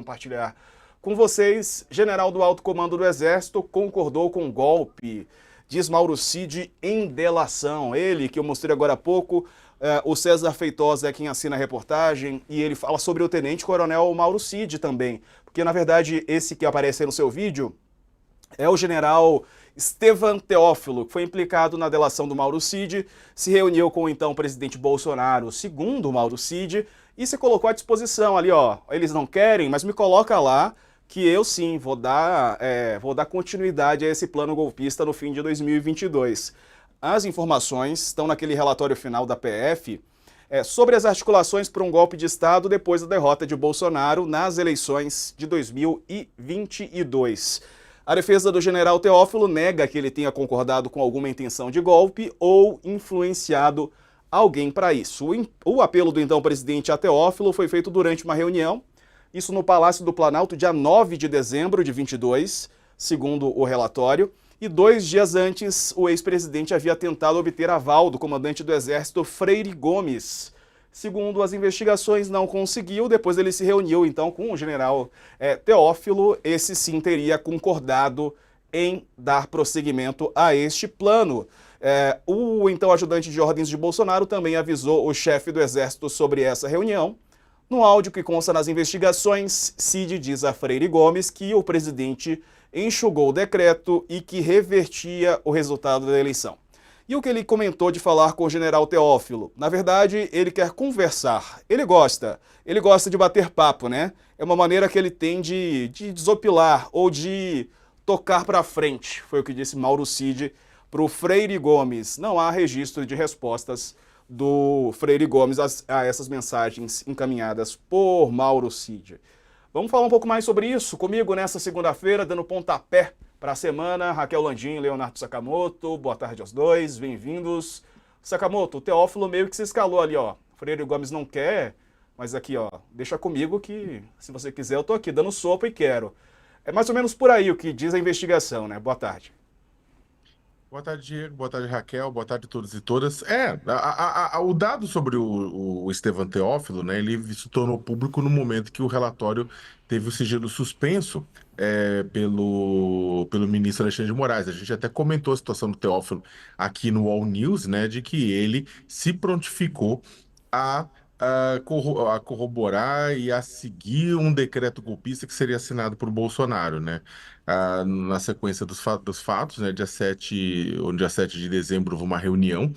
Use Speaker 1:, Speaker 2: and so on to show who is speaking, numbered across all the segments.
Speaker 1: Compartilhar com vocês. General do Alto Comando do Exército concordou com o golpe, diz Mauro Cid em delação. Ele, que eu mostrei agora há pouco, o César Feitosa é quem assina a reportagem, e ele fala sobre o tenente-coronel Mauro Cid também, porque na verdade esse que aparece aí no seu vídeo é o general Estevan Teófilo, que foi implicado na delação do Mauro Cid, se reuniu com o então presidente Bolsonaro, segundo o Mauro Cid, e se colocou à disposição ali, ó, eles não querem, mas me coloca lá que eu sim vou dar continuidade a esse plano golpista no fim de 2022. As informações estão naquele relatório final da PF sobre as articulações para um golpe de Estado depois da derrota de Bolsonaro nas eleições de 2022. A defesa do general Teófilo nega que ele tenha concordado com alguma intenção de golpe ou influenciado alguém para isso. O apelo do então presidente a Teófilo foi feito durante uma reunião, isso no Palácio do Planalto, dia 9 de dezembro de 22, segundo o relatório, e 2 dias antes o ex-presidente havia tentado obter aval do comandante do Exército Freire Gomes. Segundo as investigações, não conseguiu. Depois ele se reuniu, então, com o general Teófilo. Esse sim teria concordado em dar prosseguimento a este plano. O então ajudante de ordens de Bolsonaro também avisou o chefe do Exército sobre essa reunião. No áudio que consta nas investigações, Cid diz a Freire Gomes que o presidente enxugou o decreto e que revertia o resultado da eleição. E o que ele comentou de falar com o general Teófilo? Na verdade, ele quer conversar. Ele gosta de bater papo, né? É uma maneira que ele tem de desopilar ou de tocar para frente, foi o que disse Mauro Cid para o Freire Gomes. Não há registro de respostas do Freire Gomes a essas mensagens encaminhadas por Mauro Cid. Vamos falar um pouco mais sobre isso comigo nessa segunda-feira, dando pontapé para a semana, Raquel Landim e Leonardo Sakamoto. Boa tarde aos dois, bem-vindos. Sakamoto, o Teófilo meio que se escalou ali, ó. Freire Gomes não quer, mas aqui, ó, deixa comigo que, se você quiser, eu tô aqui dando sopa e quero. É mais ou menos por aí o que diz a investigação, né? Boa tarde.
Speaker 2: Boa tarde, Diego. Boa tarde, Raquel. Boa tarde a todos e todas. O dado sobre o Estevan Teófilo, né, ele se tornou público no momento que o relatório teve o sigilo suspenso pelo ministro Alexandre de Moraes. A gente até comentou a situação do Teófilo aqui no All News, né, de que ele se prontificou a corroborar e a seguir um decreto golpista que seria assinado por Bolsonaro, né? Na sequência dos fatos, né? Dia 7 de dezembro, houve uma reunião,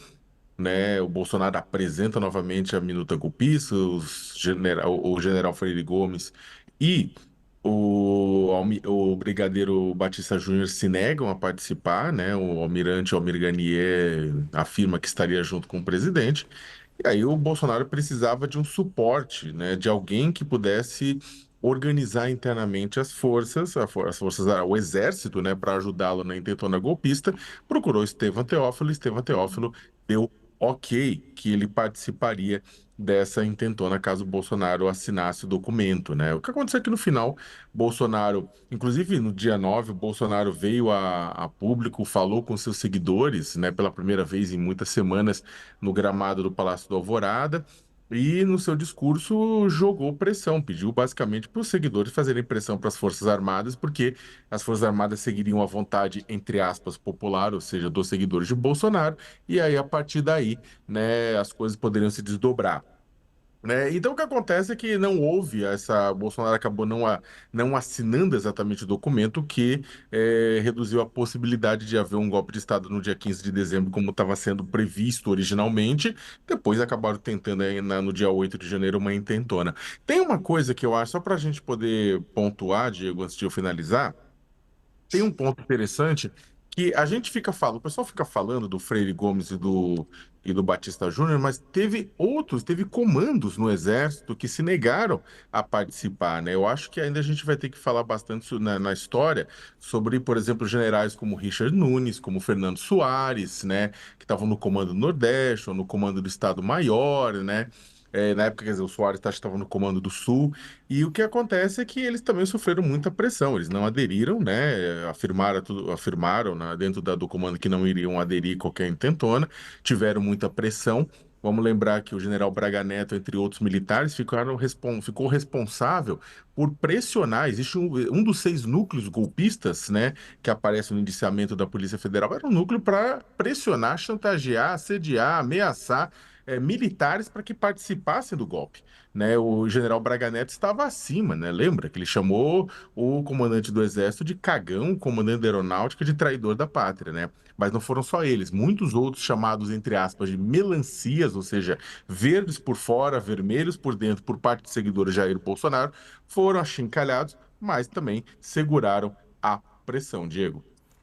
Speaker 2: né? O Bolsonaro apresenta novamente a minuta golpista, o general Freire Gomes e o brigadeiro Batista Júnior se negam a participar, né? O almirante Almir Garnier afirma que estaria junto com o presidente. E aí o Bolsonaro precisava de um suporte, né? De alguém que pudesse organizar internamente as forças, o exército, né? Para ajudá-lo na intentona golpista. Procurou Estevan Teófilo. Estevan Teófilo deu ok que ele participaria dessa intentona caso o Bolsonaro assinasse o documento, né? O que aconteceu é que no final, Bolsonaro, inclusive no dia 9, o Bolsonaro veio a público, falou com seus seguidores, né, pela primeira vez em muitas semanas no gramado do Palácio do Alvorada. E no seu discurso jogou pressão, pediu basicamente para os seguidores fazerem pressão para as Forças Armadas, porque as Forças Armadas seguiriam a vontade, entre aspas, popular, ou seja, dos seguidores de Bolsonaro, e aí a partir daí, né, as coisas poderiam se desdobrar. Né? Então, o que acontece é que não houve Bolsonaro acabou não assinando exatamente o documento que reduziu a possibilidade de haver um golpe de Estado no dia 15 de dezembro, como estava sendo previsto originalmente. Depois acabaram tentando aí, no dia 8 de janeiro uma intentona. Tem uma coisa que eu acho, só para a gente poder pontuar, Diego, antes de eu finalizar. Tem um ponto interessante que a gente fica falando, o pessoal fica falando do Freire Gomes e do Batista Júnior, mas teve comandos no Exército que se negaram a participar, né? Eu acho que ainda a gente vai ter que falar bastante na história sobre, por exemplo, generais como Richard Nunes, como Fernando Soares, né? Que estavam no comando do Nordeste ou no comando do Estado-Maior, né? Na época, quer dizer, o Soares estava no comando do Sul. E o que acontece é que eles também sofreram muita pressão, eles não aderiram, né? Afirmaram, né, dentro do comando que não iriam aderir a qualquer intentona, tiveram muita pressão. Vamos lembrar que o general Braga Neto, entre outros militares, ficou responsável por pressionar. Existe um dos 6 núcleos golpistas, né, que aparece no indiciamento da Polícia Federal, era um núcleo para pressionar, chantagear, assediar, ameaçar militares para que participassem do golpe. Né? O general Braga Neto estava acima, né? Lembra que ele chamou o comandante do Exército de cagão, o comandante da Aeronáutica de traidor da pátria, né? Mas não foram só eles, muitos outros chamados, entre aspas, de melancias, ou seja, verdes por fora, vermelhos por dentro, por parte de seguidores de Jair Bolsonaro, foram achincalhados, mas também seguraram a pressão, Diego.